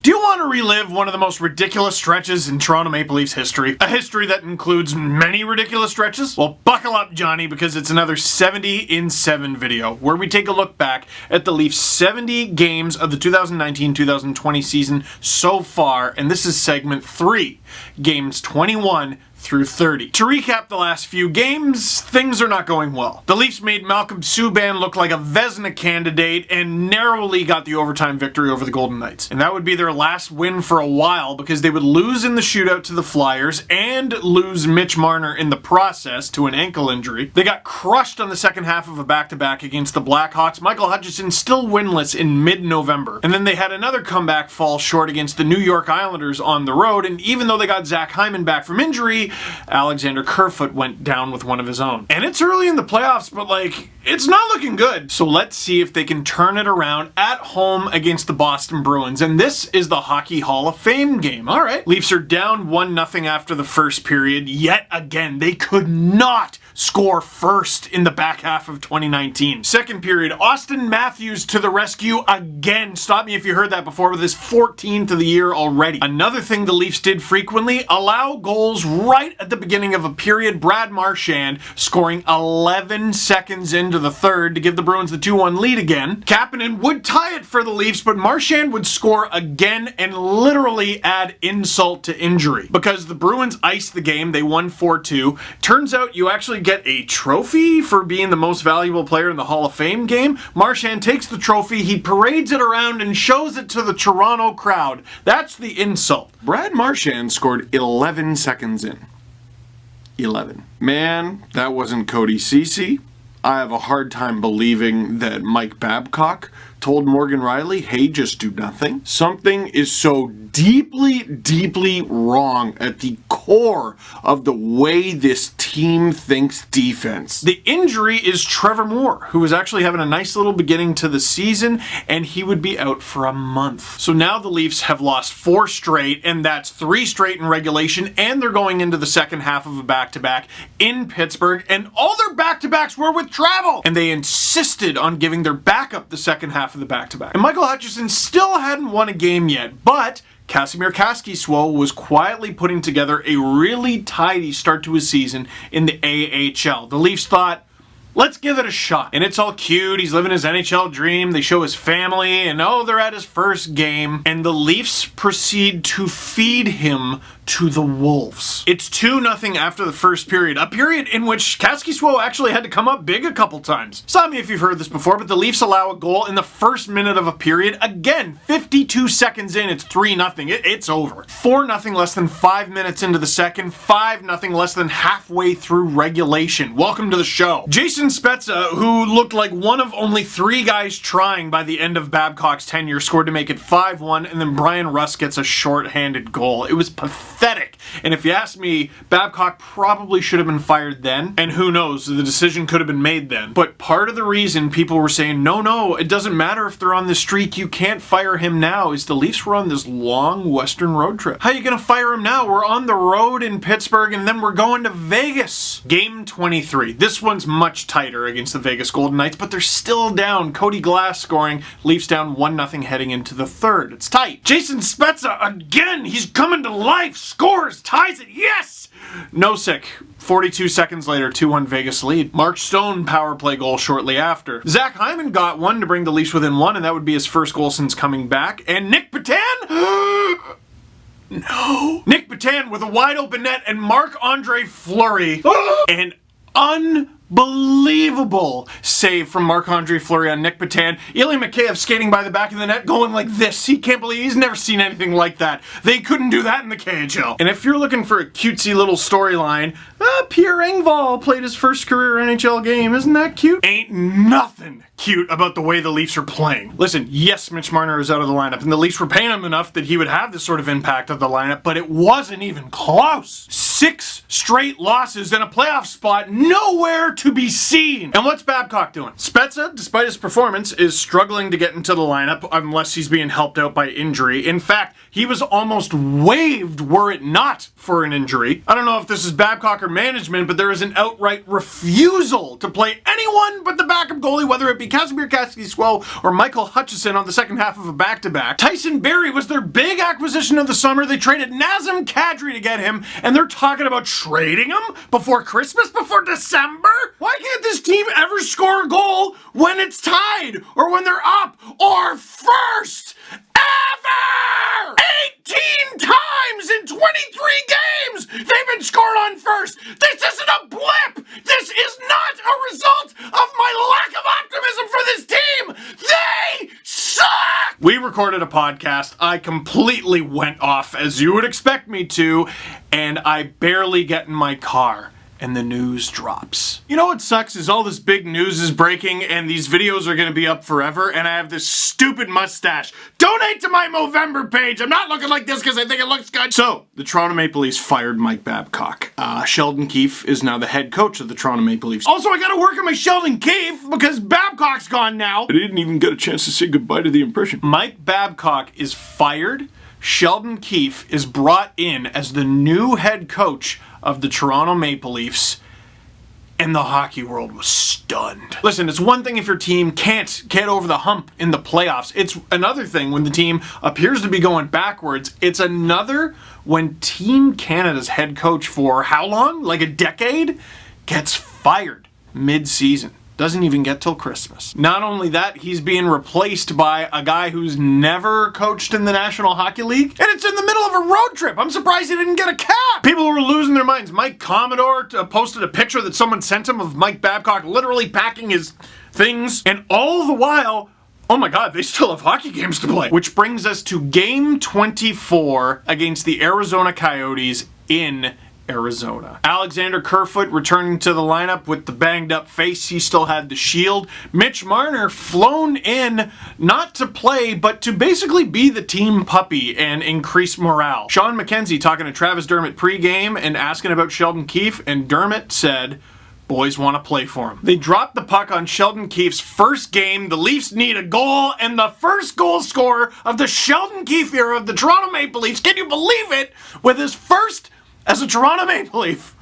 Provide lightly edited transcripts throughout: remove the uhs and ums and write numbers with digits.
Do you want to relive one of the most ridiculous stretches in Toronto Maple Leafs history? A history that includes many ridiculous stretches? Well, buckle up, Johnny, because it's another 70 in 7 video, where we take a look back at the Leafs' 70 games of the 2019-2020 season so far, and this is segment 3, games 21 through 30. To recap the last few games, things are not going well. The Leafs made Malcolm Subban look like a Vezina candidate and narrowly got the overtime victory over the Golden Knights. And that would be their last win for a while because they would lose in the shootout to the Flyers and lose Mitch Marner in the process to an ankle injury. They got crushed on the second half of a back-to-back against the Blackhawks. Michael Hutchison still winless in mid-November. And then they had another comeback fall short against the New York Islanders on the road, and even though they got Zach Hyman back from injury, Alexander Kerfoot went down with one of his own. And it's early in the playoffs, but it's not looking good. So let's see if they can turn it around at home against the Boston Bruins. And this is the Hockey Hall of Fame game. All right. Leafs are down 1-0 after the first period. Yet again, they could not score first in the back half of 2019. Second period, Austin Matthews to the rescue again. Stop me if you heard that before, with his 14th of the year already. Another thing the Leafs did frequently, allow goals right at the beginning of a period. Brad Marchand scoring 11 seconds into the third to give the Bruins the 2-1 lead again. Kapanen would tie it for the Leafs, but Marchand would score again and literally add insult to injury. Because the Bruins iced the game, they won 4-2. Turns out you actually get a trophy for being the most valuable player in the Hall of Fame game. Marchand takes the trophy, he parades it around and shows it to the Toronto crowd. That's the insult. Brad Marchand scored 11 seconds in. 11. Man, that wasn't Cody Ceci. I have a hard time believing that Mike Babcock told Morgan Riley, hey, just do nothing. Something is so deeply, deeply wrong at the core of the way this team thinks defense. The injury is Trevor Moore, who was actually having a nice little beginning to the season, and he would be out for a month. So now the Leafs have lost 4 straight, and that's 3 straight in regulation, and they're going into the second half of a back-to-back in Pittsburgh, and all their back-to-backs were with travel! And they insisted on giving their backup the second half of the back-to-back. And Michael Hutchison still hadn't won a game yet, but Kasimir Kaskisuo was quietly putting together a really tidy start to his season in the AHL. The Leafs thought, let's give it a shot. And it's all cute, he's living his NHL dream, they show his family, and oh, they're at his first game. And the Leafs proceed to feed him to the Wolves. It's 2-0 after the first period, a period in which Kaskisuo actually had to come up big a couple times. Stop me if you've heard this before, but the Leafs allow a goal in the first minute of a period. Again, 52 seconds in, it's 3-0. It's over. 4-0 less than 5 minutes into the second, 5-0 less than halfway through regulation. Welcome to the show. Jason Spezza, who looked like one of only 3 guys trying by the end of Babcock's tenure, scored to make it 5-1, and then Brian Rust gets a short-handed goal. It was pathetic. And if you ask me, Babcock probably should have been fired then, and who knows, the decision could have been made then. But part of the reason people were saying, no, it doesn't matter if they're on this streak, you can't fire him now, is the Leafs were on this long western road trip. How are you gonna fire him now? We're on the road in Pittsburgh, and then we're going to Vegas. Game 23. This one's much tighter against the Vegas Golden Knights, but they're still down. Cody Glass scoring, Leafs down 1-0 heading into the third. It's tight. Jason Spezza, again, he's coming to life. Scores, ties it, yes! Nosek, 42 seconds later, 2-1 Vegas lead. Mark Stone power play goal shortly after. Zach Hyman got one to bring the Leafs within 1, and that would be his first goal since coming back. And Nick Petan? No. Nick Petan with a wide open net and Marc-Andre Fleury. And unbelievable save from Marc-Andre Fleury on Nick Petan. Ilya Mikheyev skating by the back of the net going like this. He can't believe he's never seen anything like that. They couldn't do that in the KHL. And if you're looking for a cutesy little storyline, Pierre Engvall played his first career NHL game. Isn't that cute? Ain't nothing cute about the way the Leafs are playing. Listen, yes, Mitch Marner is out of the lineup, and the Leafs were paying him enough that he would have this sort of impact of the lineup, but it wasn't even close. 6 straight losses and a playoff spot nowhere to be seen. And what's Babcock doing? Spezza, despite his performance, is struggling to get into the lineup unless he's being helped out by injury. In fact, he was almost waived were it not for an injury. I don't know if this is Babcock or management, but there is an outright refusal to play anyone but the backup goalie, whether it be Casimir Kaskisuo or Michael Hutchison on the second half of a back-to-back. Tyson Barrie was their big acquisition of the summer. They traded Nazem Kadri to get him, and they're talking about trading him before Christmas, before December? Why can't this team ever score a goal when it's tied, or when they're up, or first? Ever! 18 times in 23 games they've been scored on first. This isn't a blip. This is not a result of my lack of optimism for this team. They suck! We recorded a podcast. I completely went off, as you would expect me to, and I barely get in my car and the news drops. You know what sucks is all this big news is breaking and these videos are gonna be up forever, and I have this stupid mustache. Donate to my Movember page. I'm not looking like this because I think it looks good. So, the Toronto Maple Leafs fired Mike Babcock. Sheldon Keefe is now the head coach of the Toronto Maple Leafs. Also, I gotta work on my Sheldon Keefe because Babcock's gone now. I didn't even get a chance to say goodbye to the impression. Mike Babcock is fired. Sheldon Keefe is brought in as the new head coach of the Toronto Maple Leafs, and the hockey world was stunned. Listen, it's one thing if your team can't get over the hump in the playoffs. It's another thing when the team appears to be going backwards. It's another when Team Canada's head coach for how long? Like a decade? Gets fired mid-season. Doesn't even get till Christmas. Not only that, he's being replaced by a guy who's never coached in the National Hockey League, and it's in the middle of a road trip. I'm surprised he didn't get a cap. People were losing their minds. Mike Commodore posted a picture that someone sent him of Mike Babcock literally packing his things, and all the while, oh my god, they still have hockey games to play. Which brings us to Game 24 against the Arizona Coyotes in Arizona. Alexander Kerfoot returning to the lineup with the banged up face. He still had the shield. Mitch Marner flown in not to play, but to basically be the team puppy and increase morale. Sean McKenzie talking to Travis Dermott pregame and asking about Sheldon Keefe, and Dermott said, boys want to play for him. They dropped the puck on Sheldon Keefe's first game. The Leafs need a goal, and the first goal scorer of the Sheldon Keefe era of the Toronto Maple Leafs, can you believe it, with his first as a Toronto Maple Leaf,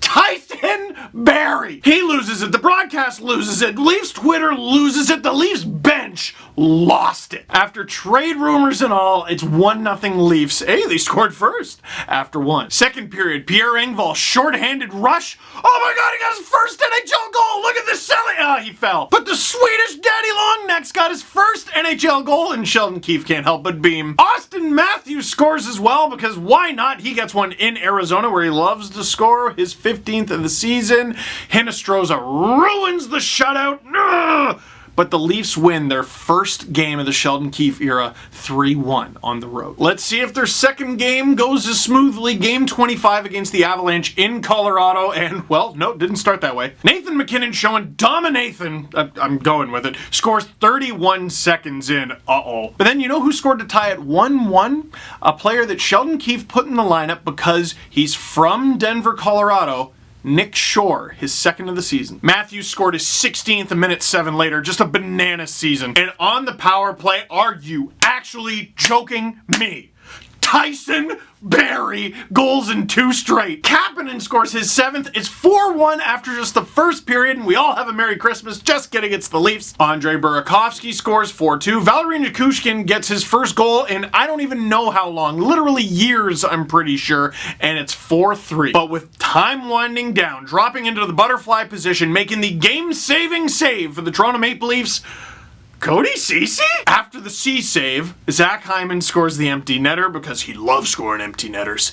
Tyson Barrie. He loses it. The broadcast loses it. Leafs Twitter loses it. The Leafs bench lost it. After trade rumors and all, it's 1-0 Leafs. Hey, they scored first after one. Second period, Pierre Engvall, shorthanded rush. Oh my god, he got his first NHL goal. Look at this selling. Ah, he fell. But the Swedish Daddy Longnecks got his first NHL goal, and Sheldon Keefe can't help but beam. Austin Matthews scores as well, because why not? He gets one in Arizona where he loves to score. His 15th of the season. Hinostroza ruins the shutout. Ugh! But the Leafs win their first game of the Sheldon Keefe era 3-1 on the road. Let's see if their second game goes as smoothly. Game 25 against the Avalanche in Colorado, and, well, no, it didn't start that way. Nathan MacKinnon showing domination, I'm going with it, scores 31 seconds in. Uh-oh. But then you know who scored to tie it 1-1? A player that Sheldon Keefe put in the lineup because he's from Denver, Colorado, Nick Shore, his second of the season. Matthews scored his 16th a minute 7 later. Just a banana season. And on the power play, are you actually joking me? Tyson Barrie goals in 2 straight. Kapanen scores his 7th. It's 4-1 after just the first period, and we all have a Merry Christmas. Just kidding, it's the Leafs. Andrei Burakovsky scores 4-2. Valery Nichushkin gets his first goal in I don't even know how long. Literally years, I'm pretty sure. And it's 4-3. But with time winding down, dropping into the butterfly position, making the game-saving save for the Toronto Maple Leafs, Cody Ceci? After the C save, Zach Hyman scores the empty netter because he loves scoring empty netters.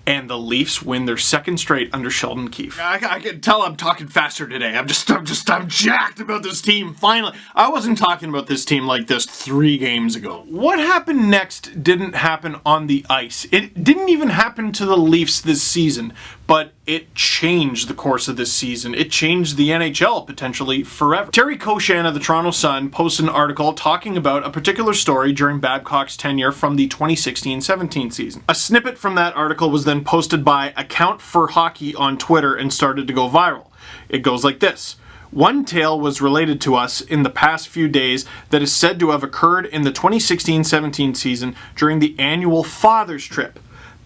And the Leafs win their second straight under Sheldon Keefe. I can tell I'm talking faster today. I'm jacked about this team, finally. I wasn't talking about this team like this 3 games ago. What happened next didn't happen on the ice. It didn't even happen to the Leafs this season, but it changed the course of this season. It changed the NHL potentially forever. Terry Koshan of the Toronto Sun posted an article talking about a particular story during Babcock's tenure from the 2016-17 season. A snippet from that article was then posted by Account for Hockey on Twitter and started to go viral. It goes like this. One tale was related to us in the past few days that is said to have occurred in the 2016-17 season during the annual Father's Trip.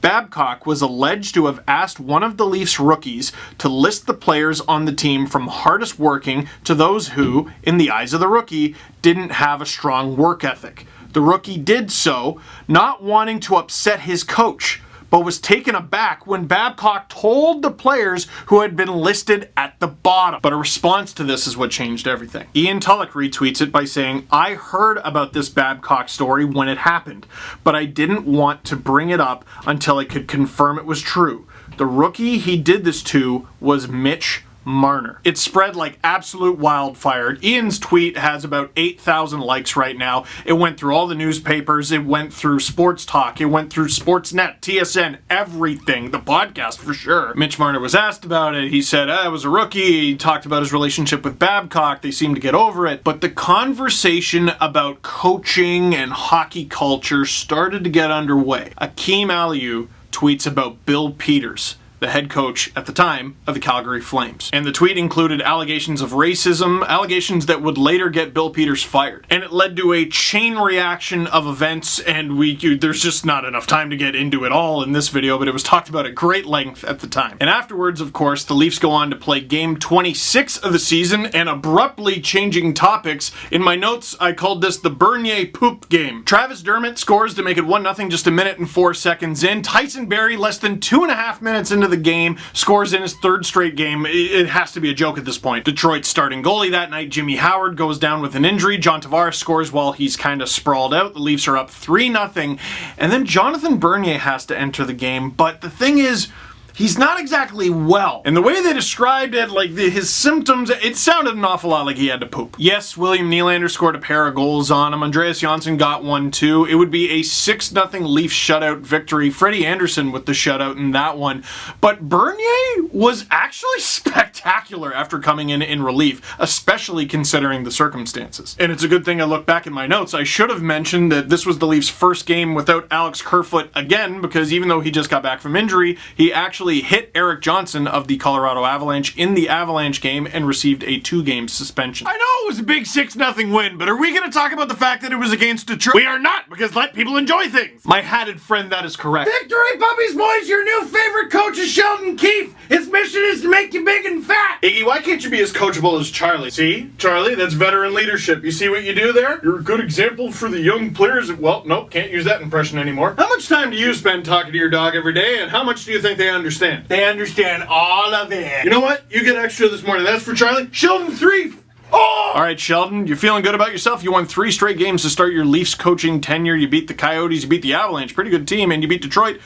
Babcock was alleged to have asked one of the Leafs rookies to list the players on the team from hardest working to those who, in the eyes of the rookie, didn't have a strong work ethic. The rookie did so, not wanting to upset his coach, but was taken aback when Babcock told the players who had been listed at the bottom. But a response to this is what changed everything. Ian Tulloch retweets it by saying, I heard about this Babcock story when it happened, but I didn't want to bring it up until I could confirm it was true. The rookie he did this to was Mitch Marner. It spread like absolute wildfire. Ian's tweet has about 8,000 likes right now. It went through all the newspapers. It went through Sports Talk. It went through Sportsnet, TSN, everything. The podcast for sure. Mitch Marner was asked about it. He said, I was a rookie. He talked about his relationship with Babcock. They seemed to get over it. But the conversation about coaching and hockey culture started to get underway. Akeem Aliu tweets about Bill Peters, the head coach at the time of the Calgary Flames. And the tweet included allegations of racism, allegations that would later get Bill Peters fired. And it led to a chain reaction of events, and there's just not enough time to get into it all in this video, but it was talked about at great length at the time. And afterwards, of course, the Leafs go on to play game 26 of the season, and abruptly changing topics. In my notes, I called this the Bernier poop game. Travis Dermott scores to make it 1-0 just a minute and 4 seconds in. Tyson Barrie, less than 2.5 minutes into the game, scores in his third straight game. It has to be a joke at this point. Detroit's starting goalie that night, Jimmy Howard, goes down with an injury. John Tavares scores while he's kind of sprawled out. The Leafs are up 3-0, and then Jonathan Bernier has to enter the game, but the thing is, he's not exactly well. And the way they described it, like his symptoms, it sounded an awful lot like he had to poop. Yes, William Nylander scored a pair of goals on him. Andreas Johnsson got one too. It would be a 6-0 Leaf shutout victory. Freddie Anderson with the shutout in that one. But Bernier was actually spectacular after coming in relief, especially considering the circumstances. And it's a good thing I look back in my notes. I should have mentioned that this was the Leafs' first game without Alex Kerfoot again, because even though he just got back from injury, he actually hit Eric Johnson of the Colorado Avalanche in the Avalanche game and received a 2-game suspension. I know it was a big 6-0 win, but are we going to talk about the fact that it was against Detroit? We are not, because let people enjoy things. My hatted friend, that is correct. Victory, puppies, boys! Your new favorite coach is Sheldon Keefe. His mission is to make you big and fat. Iggy, why can't you be as coachable as Charlie? See? Charlie, that's veteran leadership. You see what you do there? You're a good example for the young players. Well, nope, can't use that impression anymore. How much time do you spend talking to your dog every day, and how much do you think they understand? They understand all of it. You know what? You get extra this morning. That's for Charlie. Sheldon 3. Oh! All right, Sheldon, you're feeling good about yourself. You won 3 straight games to start your Leafs coaching tenure. You beat the Coyotes, you beat the Avalanche, pretty good team, and you beat Detroit.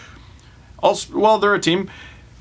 Also, well, they're a team.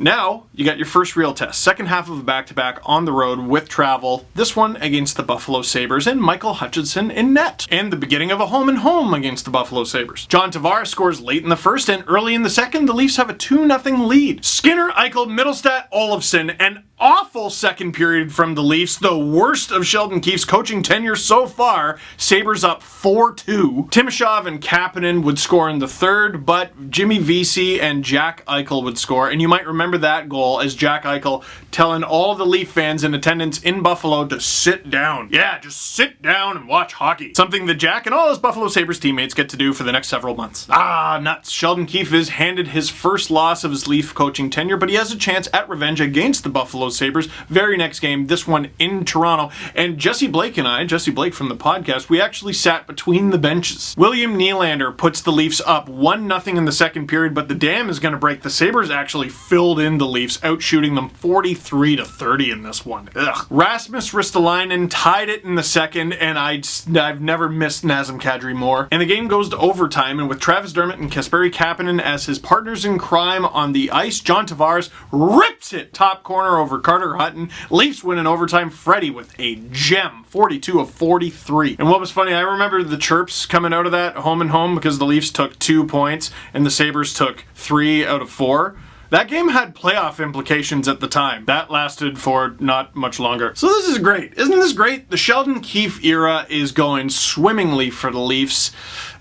Now, you got your first real test. Second half of a back-to-back on the road with travel. This one against the Buffalo Sabres and Michael Hutchinson in net. And the beginning of a home-and-home against the Buffalo Sabres. John Tavares scores late in the first, and early in the second, the Leafs have a 2-0 lead. Skinner, Eichel, Middlestat, Olofsson, and awful second period from the Leafs, the worst of Sheldon Keefe's coaching tenure so far. Sabres up 4-2. Timashov and Kapanen would score in the third, but Jimmy Vesey and Jack Eichel would score, and you might remember that goal as Jack Eichel telling all the Leaf fans in attendance in Buffalo to sit down. Yeah, just sit down and watch hockey. Something that Jack and all his Buffalo Sabres teammates get to do for the next several months. Ah, nuts. Sheldon Keefe is handed his first loss of his Leaf coaching tenure, but he has a chance at revenge against the Buffalo Sabres very next game, this one in Toronto. And Jesse Blake and I, Jesse Blake from the podcast, we actually sat between the benches. William Nylander puts the Leafs up 1-0 in the second period, but the dam is going to break. The Sabres actually filled in the Leafs, outshooting them 43-30 in this one. Ugh. Rasmus Ristolainen tied it in the second, and I've never missed Nazem Kadri more. And the game goes to overtime, and with Travis Dermott and Kasperi Kapanen as his partners in crime on the ice, John Tavares rips it top corner over Carter Hutton. Leafs win in overtime. Freddie with a gem, 42 of 43. And what was funny, I remember the chirps coming out of that home and home because the Leafs took 2 points and the Sabres took 3 out of 4. That game had playoff implications at the time. That lasted for not much longer. So this is great. Isn't this great? The Sheldon Keefe era is going swimmingly for the Leafs.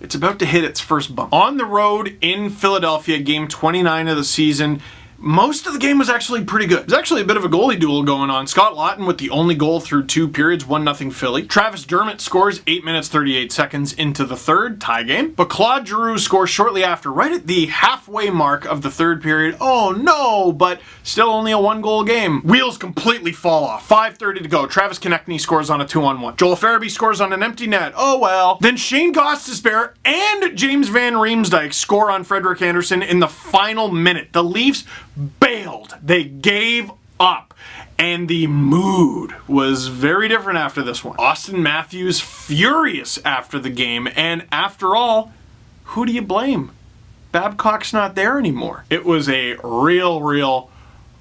It's about to hit its first bump. On the road in Philadelphia, game 29 of the season, most of the game was actually pretty good. There's actually a bit of a goalie duel going on. Scott Laughton with the only goal through 2 periods, 1-0 Philly. Travis Dermott scores 8 minutes 38 seconds into the third, tie game. But Claude Giroux scores shortly after, right at the halfway mark of the third period. Oh no, but still only a 1-goal game. Wheels completely fall off. 5:30 to go. Travis Konechny scores on a 2-on-1. Joel Farabee scores on an empty net. Oh well. Then Shane Gostisbehere and James Van Riemsdyk score on Frederik Andersen in the final minute. The Leafs bailed. They gave up. And the mood was very different after this one. Austin Matthews furious after the game, and after all, who do you blame? Babcock's not there anymore. It was a real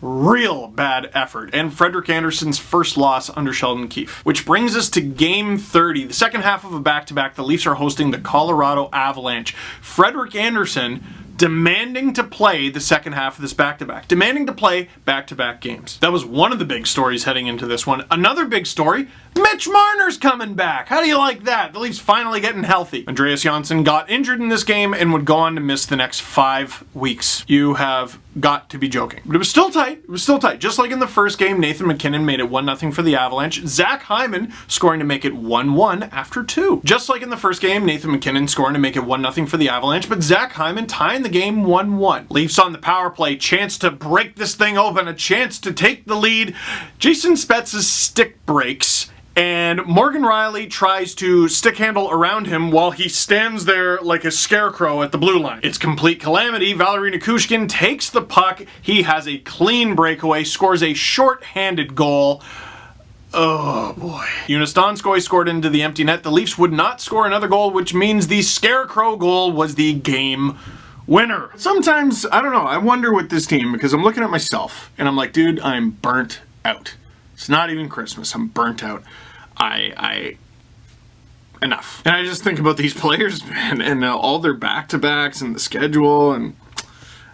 bad effort, and Frederik Andersen's first loss under Sheldon Keefe. Which brings us to game 30, the second half of a back-to-back. The Leafs are hosting the Colorado Avalanche. Frederik Andersen demanding to play the second half of this back-to-back. Demanding to play back-to-back games. That was one of the big stories heading into this one. Another big story, Mitch Marner's coming back. How do you like that? The Leafs finally getting healthy. Andreas Johnsson got injured in this game and would go on to miss the next 5 weeks. You have got to be joking. But it was still tight. It was still tight. Just like in the first game, Nathan MacKinnon made it 1-0 for the Avalanche. Zach Hyman scoring to make it 1-1 after 2. Just like in the first game, Nathan MacKinnon scoring to make it 1-0 for the Avalanche, but Zach Hyman tying the game 1-1. Leafs on the power play, chance to break this thing open, a chance to take the lead. Jason Spezza's stick breaks, and Morgan Rielly tries to stick handle around him while he stands there like a scarecrow at the blue line. It's complete calamity. Valeri Nichushkin takes the puck. He has a clean breakaway, scores a short-handed goal. Oh boy. Joonas Donskoi scored into the empty net. The Leafs would not score another goal, which means the scarecrow goal was the game winner. Sometimes, I don't know, I wonder with this team, because I'm looking at myself and I'm like, dude, I'm burnt out. It's not even Christmas. I'm burnt out. Enough. And I just think about these players, man, and all their back-to-backs and the schedule, and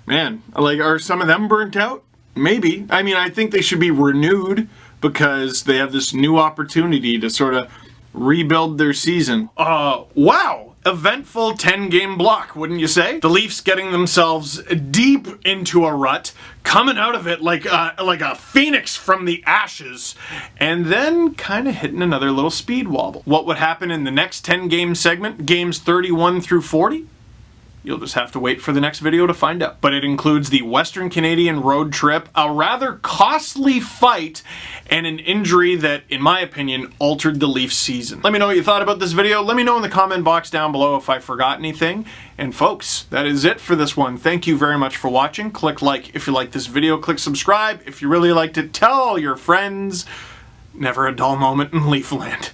man, like, are some of them burnt out? Maybe. I mean, I think they should be renewed because they have this new opportunity to sort of rebuild their season. Wow! Eventful 10-game block, wouldn't you say? The Leafs getting themselves deep into a rut, coming out of it like a phoenix from the ashes, and then kind of hitting another little speed wobble. What would happen in the next 10-game segment, games 31 through 40? You'll just have to wait for the next video to find out. But it includes the Western Canadian road trip, a rather costly fight, and an injury that, in my opinion, altered the Leafs season. Let me know what you thought about this video. Let me know in the comment box down below if I forgot anything. And folks, that is it for this one. Thank you very much for watching. Click like if you liked this video. Click subscribe if you really liked it. Tell all your friends. Never a dull moment in Leafland.